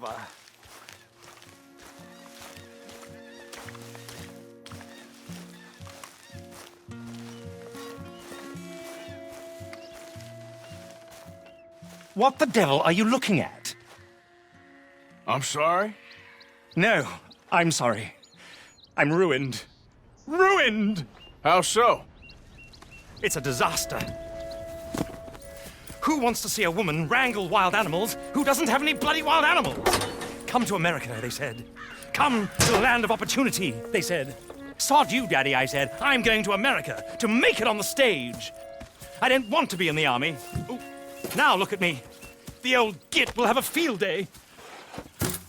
bother. What the devil are you looking at? I'm sorry? No, I'm sorry. I'm ruined. Ruined! How so? It's a disaster. Who wants to see a woman wrangle wild animals who doesn't have any bloody wild animals? Come to America, they said. Come to the land of opportunity, they said. Sod you, Daddy, I said. I'm going to America to make it on the stage. I don't want to be in the army. Ooh. Now look at me. The old git will have a field day.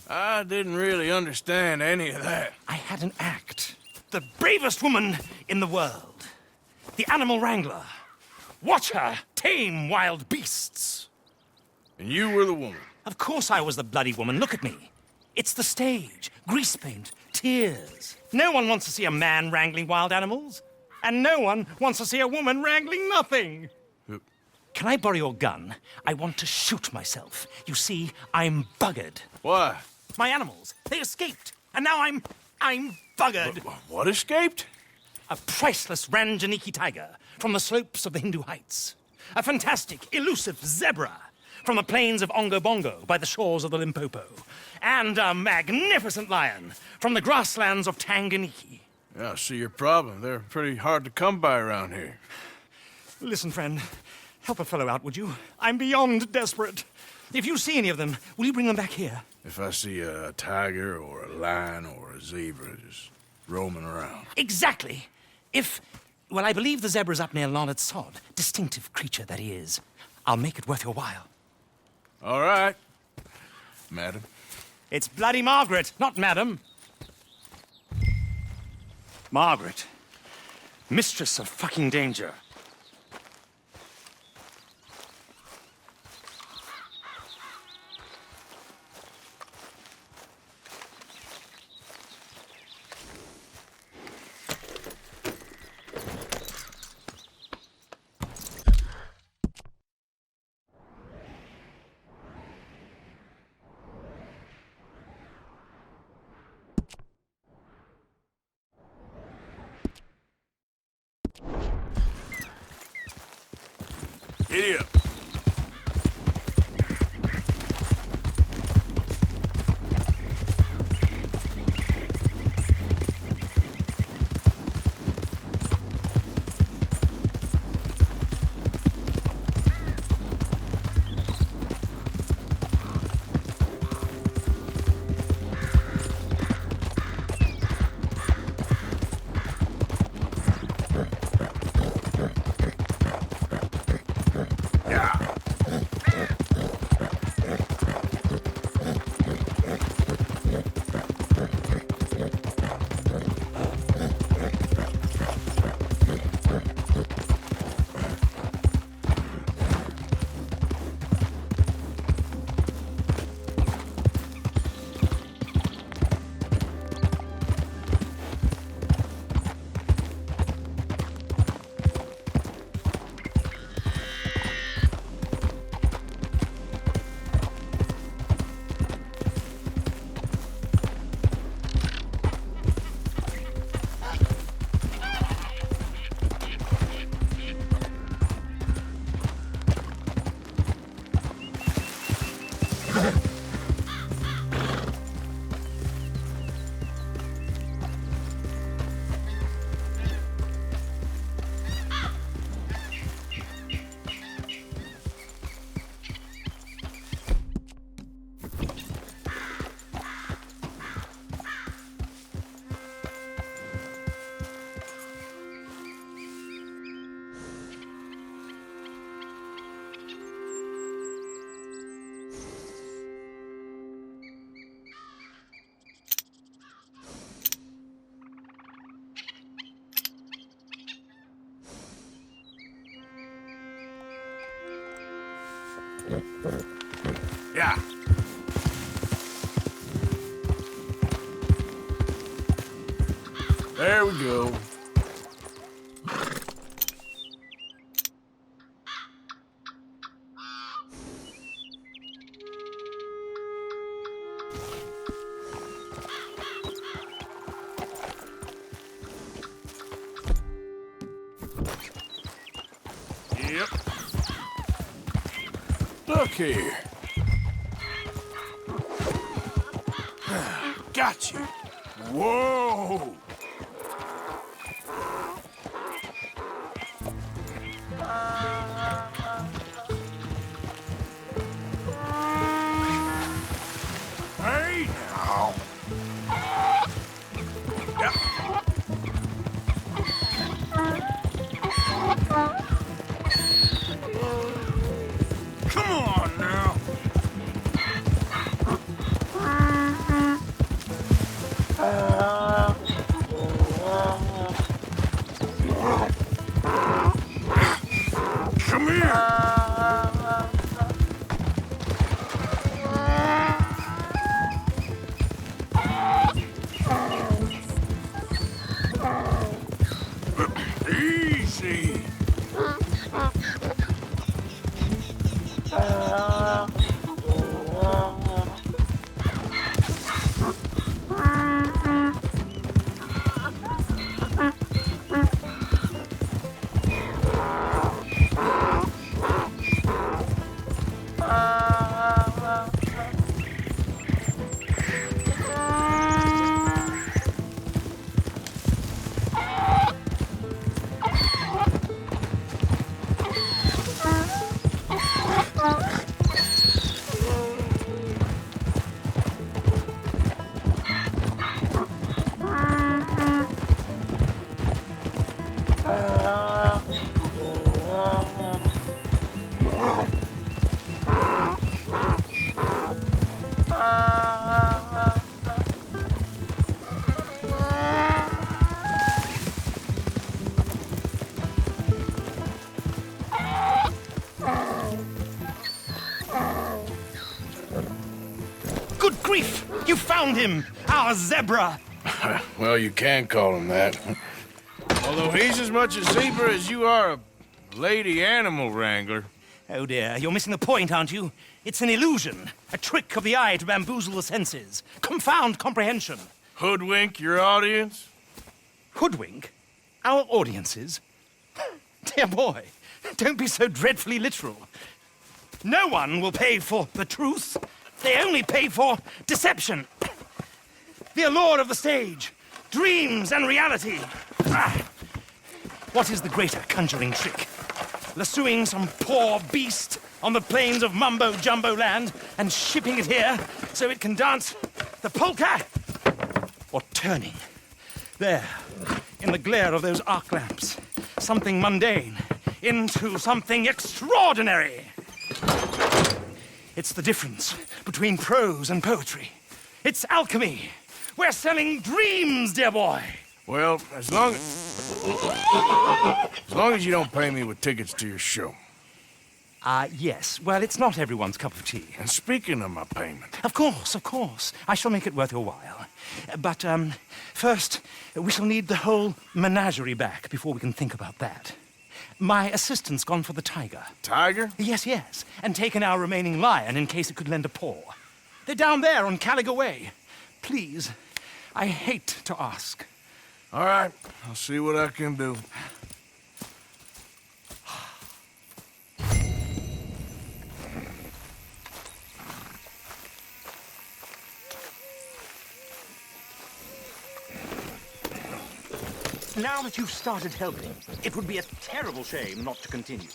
I didn't really understand any of that. I had an act. The bravest woman in the world. The animal wrangler. Watch her tame wild beasts. And you were the woman. Of course I was the bloody woman. Look at me. It's the stage. Grease paint. Tears. No one wants to see a man wrangling wild animals. And no one wants to see a woman wrangling nothing. Can I borrow your gun? I want to shoot myself. You see, I'm buggered. Why? My animals, they escaped. And now I'm buggered. What escaped? A priceless Ranjaniki tiger from the slopes of the Hindu Heights. A fantastic, elusive zebra from the plains of Ongo Bongo by the shores of the Limpopo. And a magnificent lion from the grasslands of Tanganyika. Yeah, I see your problem. They're pretty hard to come by around here. Listen, friend, help a fellow out, would you? I'm beyond desperate. If you see any of them, will you bring them back here? If I see a tiger or a lion or a zebra just roaming around. Exactly. Well, I believe the zebra's up near Lonnet Sod. Distinctive creature that he is. I'll make it worth your while. All right, madam. It's bloody Margaret, not madam. Margaret. Mistress of fucking danger. Giddy up. Yeah. There we go. Yep. Look here. Got you. Whoa! Hey now. Yeah. Come on now. Come here. Easy. Good grief! You found him! Our zebra! Well, you can call him that. Although he's as much a zebra as you are a lady animal wrangler. Oh dear, you're missing the point, aren't you? It's an illusion. A trick of the eye to bamboozle the senses. Confound comprehension. Hoodwink your audience? Hoodwink? Our audiences? Dear boy, don't be so dreadfully literal. No one will pay for the truth. They only pay for deception. The allure of the stage, dreams and reality. What is the greater conjuring trick? Lassoing some poor beast on the plains of mumbo-jumbo land and shipping it here so it can dance the polka? Or turning, there, in the glare of those arc lamps, something mundane into something extraordinary? It's the difference between prose and poetry. It's alchemy. We're selling dreams, dear boy. Well, as long as you don't pay me with tickets to your show. Yes. Well, it's not everyone's cup of tea. And speaking of my payment... Of course, of course. I shall make it worth your while. But, first, we shall need the whole menagerie back before we can think about that. My assistant's gone for the tiger. Tiger? Yes, yes. And taken our remaining lion in case it could lend a paw. They're down there on Caliga Way. Please, I hate to ask. All right, I'll see what I can do. Now that you've started helping, it would be a terrible shame not to continue.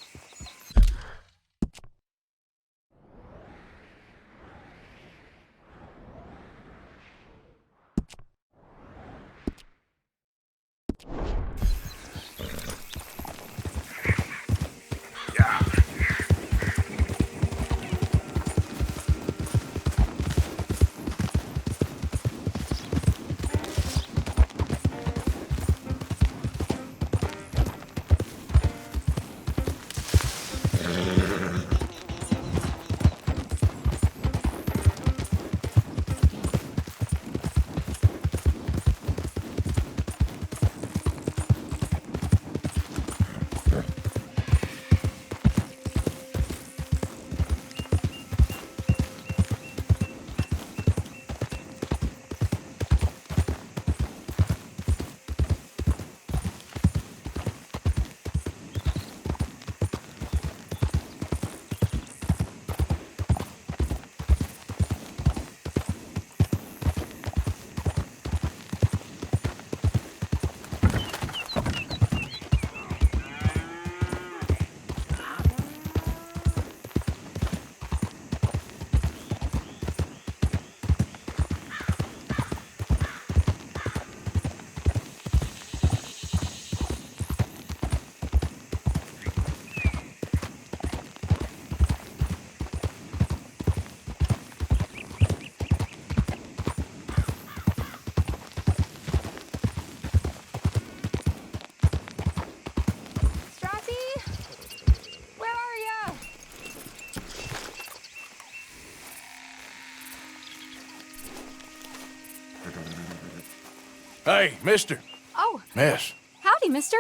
Hey, mister. Oh, Yes. howdy, mister.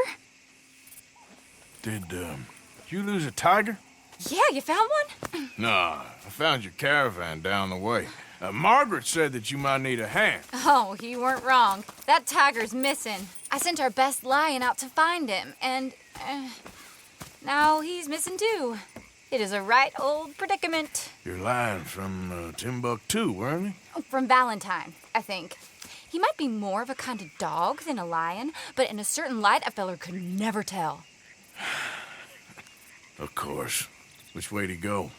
Did you lose a tiger? Yeah, you found one? Nah, I found your caravan down the way. Margaret said that you might need a hand. Oh, you weren't wrong. That tiger's missing. I sent our best lion out to find him, and now he's missing too. It is a right old predicament. You're lying from Timbuktu, weren't you? From Valentine, I think. He might be more of a kind of dog than a lion, but in a certain light, a feller could never tell. Of course. Which way to go?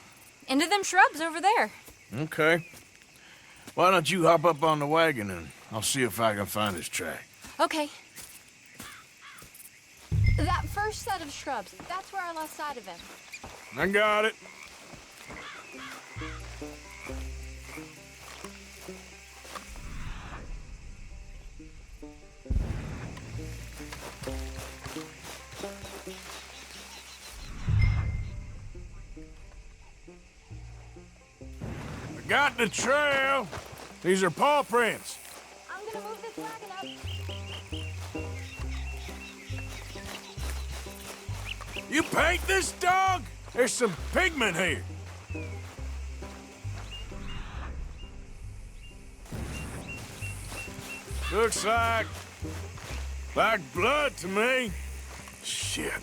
Into them shrubs over there. Okay. Why don't you hop up on the wagon and I'll see if I can find his track. Okay. That first set of shrubs, that's where I lost sight of him. I got it. I got the trail. These are paw prints. I'm gonna move this wagon up. You paint this dog? There's some pigment here. Looks like blood to me. Shit.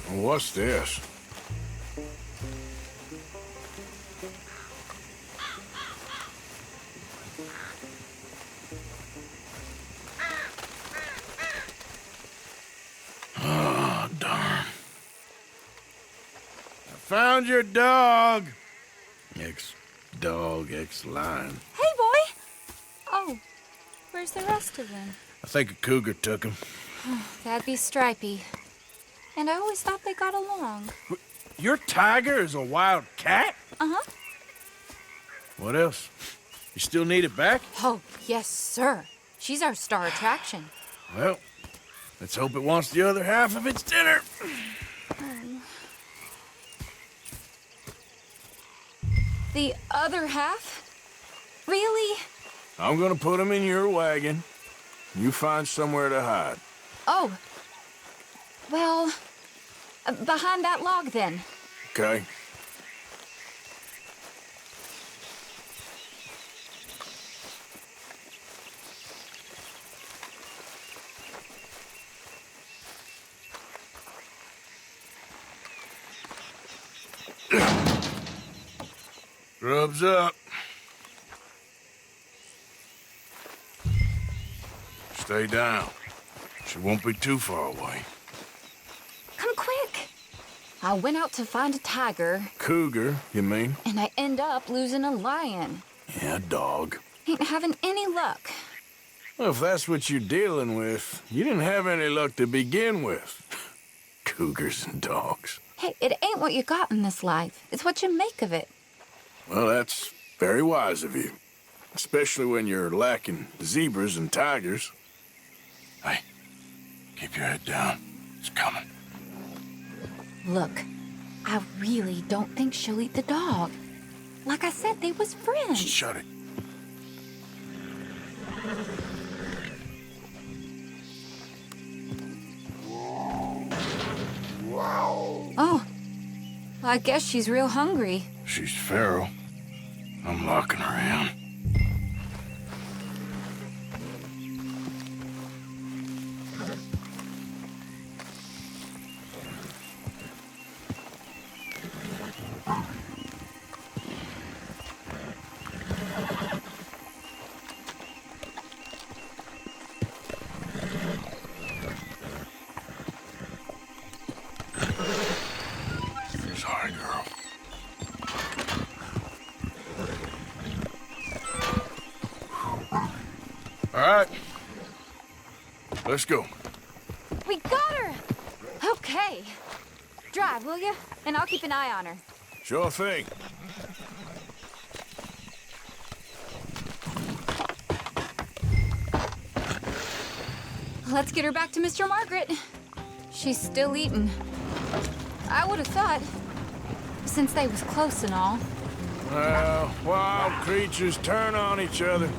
What's this? Oh, darn. I found your dog. Ex-dog, ex-lion. Hey, boy! Oh, where's the rest of them? I think a cougar took him. That'd be Stripey. And I always thought they got along. Your tiger is a wild cat? Uh-huh. What else? You still need it back? Oh, yes, sir. She's our star attraction. Well, let's hope it wants the other half of its dinner. The other half? Really? I'm gonna put him in your wagon. You find somewhere to hide. Oh. Well, behind that log, then. Okay. Grub's up. Stay down. She won't be too far away. Come quick. I went out to find a tiger, Cougar, you mean? and I end up losing a lion. Yeah, dog. Ain't having any luck. Well, if that's what you're dealing with, you didn't have any luck to begin with. Cougars and dogs. Hey, it ain't what you got in this life. It's what you make of it. Well, that's very wise of you. Especially when you're lacking zebras and tigers. Hey, keep your head down. It's coming. Look, I really don't think she'll eat the dog. Like I said, they was friends. Shut it. Oh, I guess she's real hungry. She's feral. I'm locking her in. Sorry, girl. All right. Let's go. We got her! Okay. Drive, will you? And I'll keep an eye on her. Sure thing. Let's get her back to Mr. Margaret. She's still eating. I would have thought. since they was close and all. Well, wild creatures turn on each other.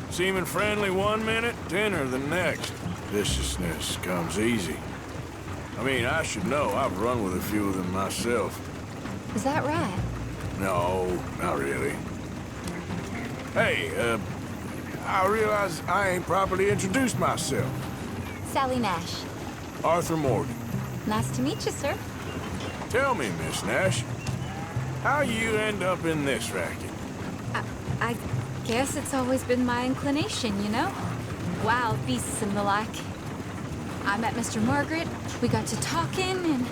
Seeming friendly one minute, dinner the next. Viciousness comes easy. I mean, I should know. I've run with a few of them myself. Is that right? No, not really. Hey, I realize I ain't properly introduced myself. Sally Nash. Arthur Morgan. Nice to meet you, sir. Tell me, Miss Nash, how you end up in this racket? I guess it's always been my inclination, you know? Wild beasts and the like. I met Mr. Margaret, we got to talking, and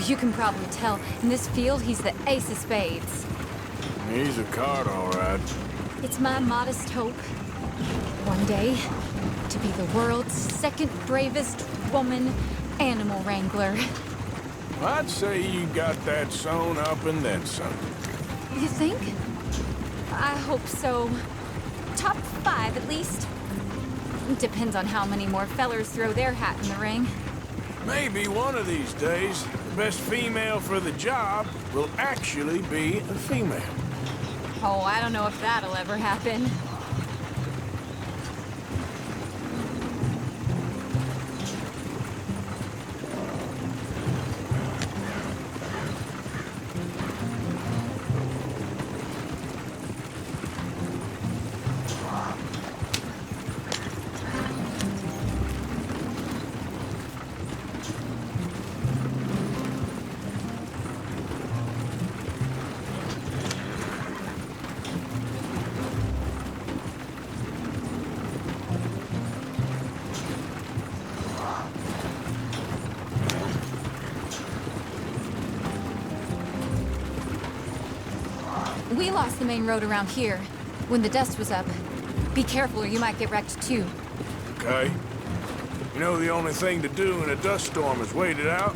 you can probably tell, in this field, he's the ace of spades. He's a card, all right. It's my modest hope, one day, to be the world's second bravest woman animal wrangler. I'd say you got that sewn up and then some. You think? I hope so. Top 5, at least. Depends on how many more fellers throw their hat in the ring. Maybe one of these days, the best female for the job will actually be a female. Oh, I don't know if that'll ever happen. We lost the main road around here when the dust was up. Be careful or you might get wrecked too. Okay? You know the only thing to do in a dust storm is wait it out?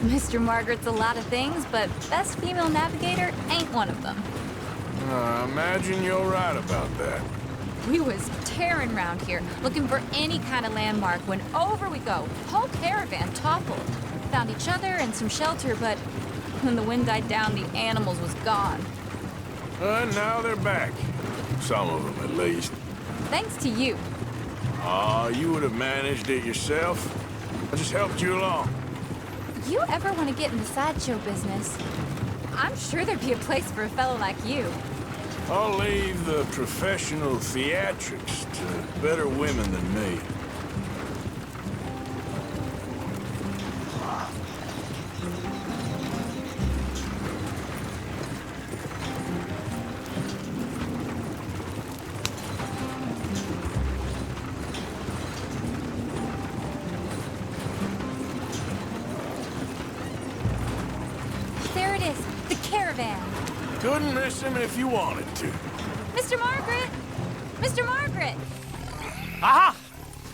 Mr. Margaret's a lot of things, but best female navigator ain't one of them. I imagine you're right about that. We was tearing around here, looking for any kind of landmark when over we go. Whole caravan toppled. Found each other and some shelter, but when the wind died down, the animals was gone. Now they're back. Some of them, at least. Thanks to you. Aw, you would have managed it yourself. I just helped you along. You ever want to get in the sideshow business? I'm sure there'd be a place for a fellow like you. I'll leave the professional theatrics to better women than me. There it is, the caravan. Couldn't miss him if you wanted to. Mr. Margaret! Mr. Margaret! Aha!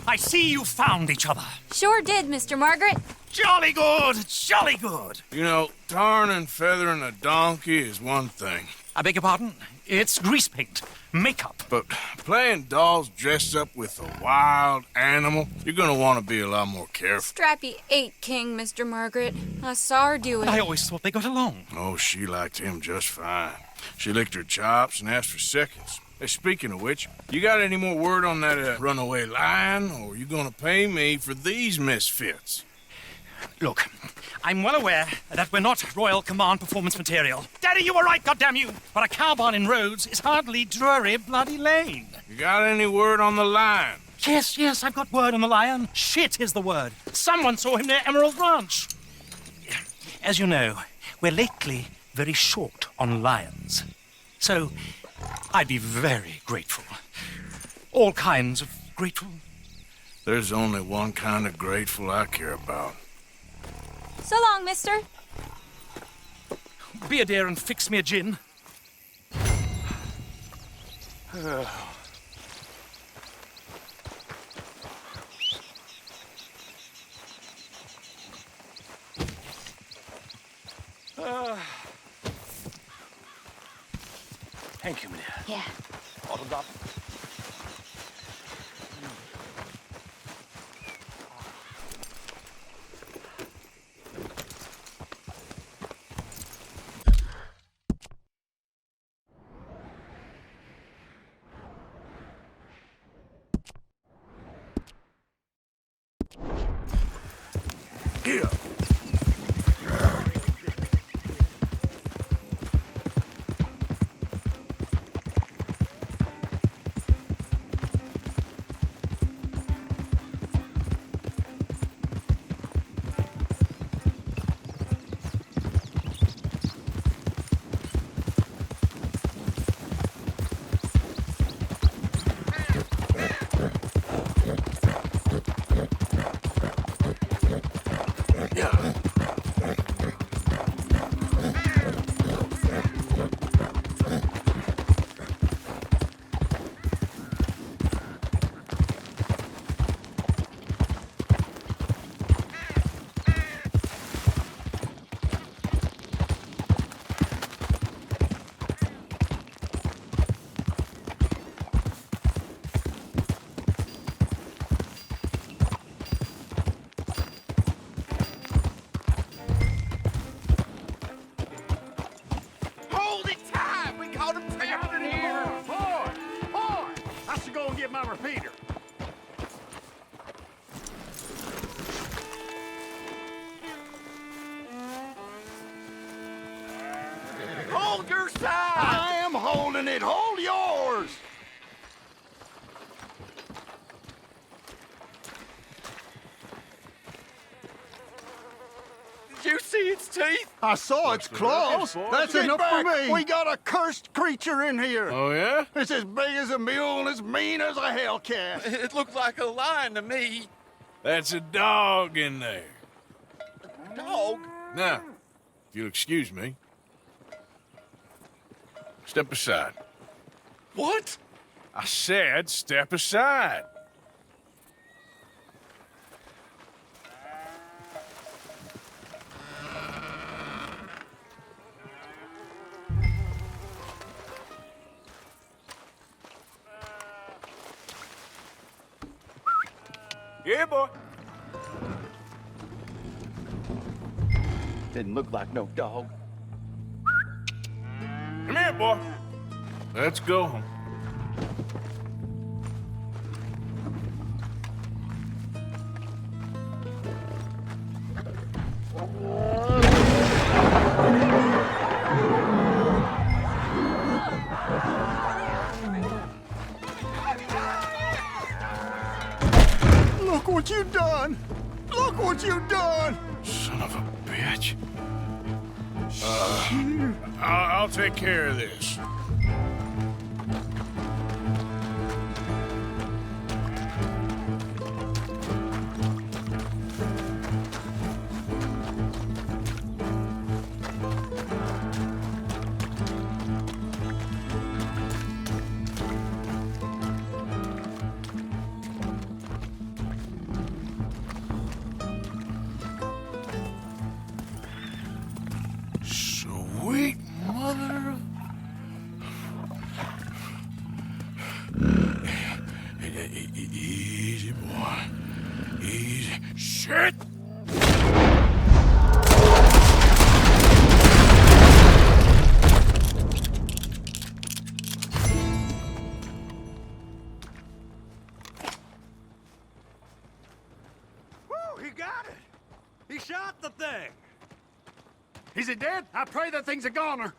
I see you found each other. Sure did, Mr. Margaret. Jolly good, jolly good. You know, tarring and feathering a donkey is one thing. I beg your pardon? It's grease paint, makeup. But playing dolls dressed up with a wild animal, you're gonna want to be a lot more careful. Strappy ate King, Mr. Margaret. I saw her do it. I always thought they got along. Oh, she liked him just fine. She licked her chops and asked for seconds. Hey, speaking of which, you got any more word on that runaway lion, or you gonna pay me for these misfits? Look, I'm well aware that we're not Royal Command performance material. Daddy, you were right, goddamn you! But a cow barn in Rhodes is hardly Drury Bloody Lane. You got any word on the lion? Yes, I've got word on the lion. Shit is the word. Someone saw him near Emerald Ranch. As you know, we're lately very short on lions. So, I'd be very grateful. All kinds of grateful. There's only one kind of grateful I care about. So long, mister. Be a dear and fix me a gin. Thank you, my dear. Yeah. Autograph. Here. Hold it tight! We caught him out in here! Boy! I should go and get my repeater. Hold your side! I am holding it! Hold yours! Did you see its teeth? I saw its claws. That's enough for me. We got a cursed creature in here. Oh, yeah? It's as big as a mule and as mean as a hellcat. It looked like a lion to me. That's a dog in there. Dog? Now, if you'll excuse me. Step aside. What? I said step aside. Yeah, boy. Didn't look like no dog. Come here, boy. Let's go home. Look what you done! Look what you done! Son of a bitch. I'll take care of this. Sweet mother of... Easy, boy. Easy. Shit! Woo, he got it! He shot the thing! Is it dead? I pray that thing's a goner.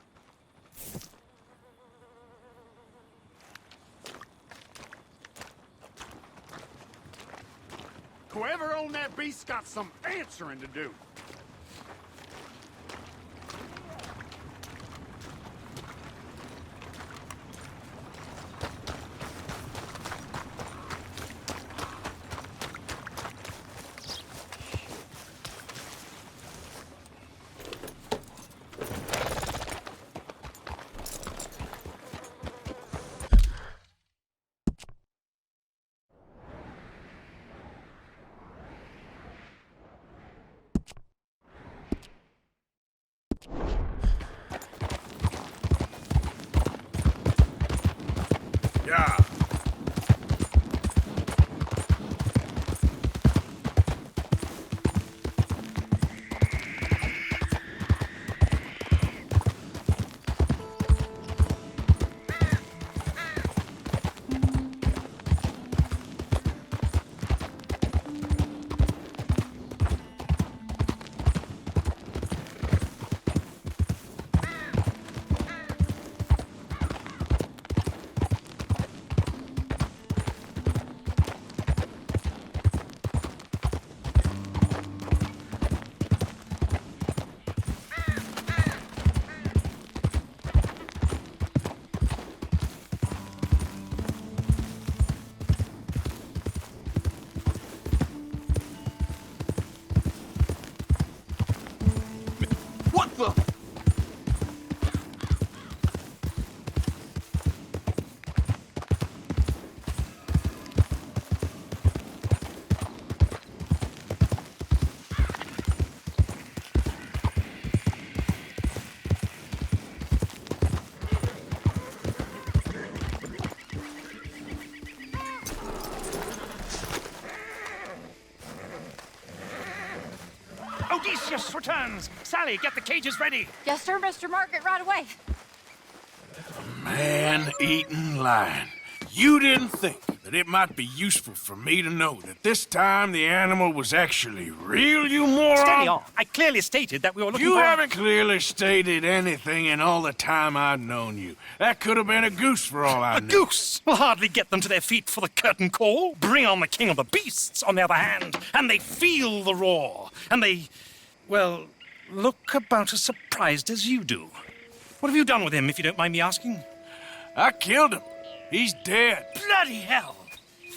Whoever owned that beast's got some answering to do. Yeah. yes, returns. Sally, get the cages ready. Yes, sir, Mr. Margaret, right away. Man-eating lion. You didn't think that it might be useful for me to know that this time the animal was actually real, you moron? Steady on. I clearly stated that we were looking You for... haven't clearly stated anything in all the time I've known you. That could have been a goose for all I A knew. goose will hardly get them to their feet for the curtain call. Bring on the king of the beasts, on the other hand, and they feel the roar. And they, well, look about as surprised as you do. What have you done with him, if you don't mind me asking? I killed him. He's dead. Bloody hell!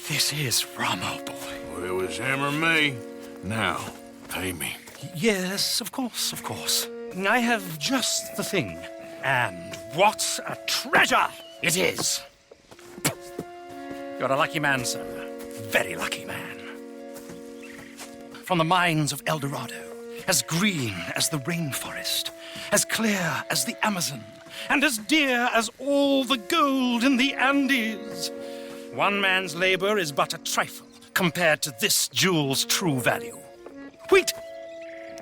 This is Ramo, boy. Well, it was him or me. Now, pay me. Yes, of course, of course. I have just the thing. And what a treasure it is! You're a lucky man, sir. Very lucky man. From the mines of El Dorado, as green as the rainforest, as clear as the Amazon, and as dear as all the gold in the Andes. One man's labor is but a trifle compared to this jewel's true value. Wait!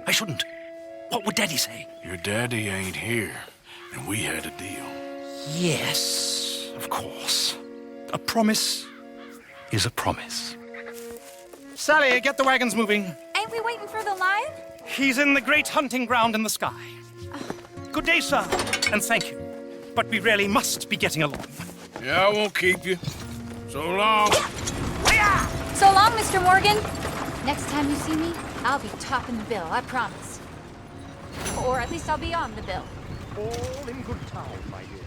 I shouldn't. What would Daddy say? Your daddy ain't here, and we had a deal. Yes, of course. A promise is a promise. Sally, get the wagons moving. Ain't we waiting for the lion? He's in the great hunting ground in the sky. Good day, sir, and thank you. But we really must be getting along. Yeah, I won't keep you. So long. So long, Mr. Morgan. Next time you see me, I'll be topping the bill, I promise. Or at least I'll be on the bill. All in good time, my dear.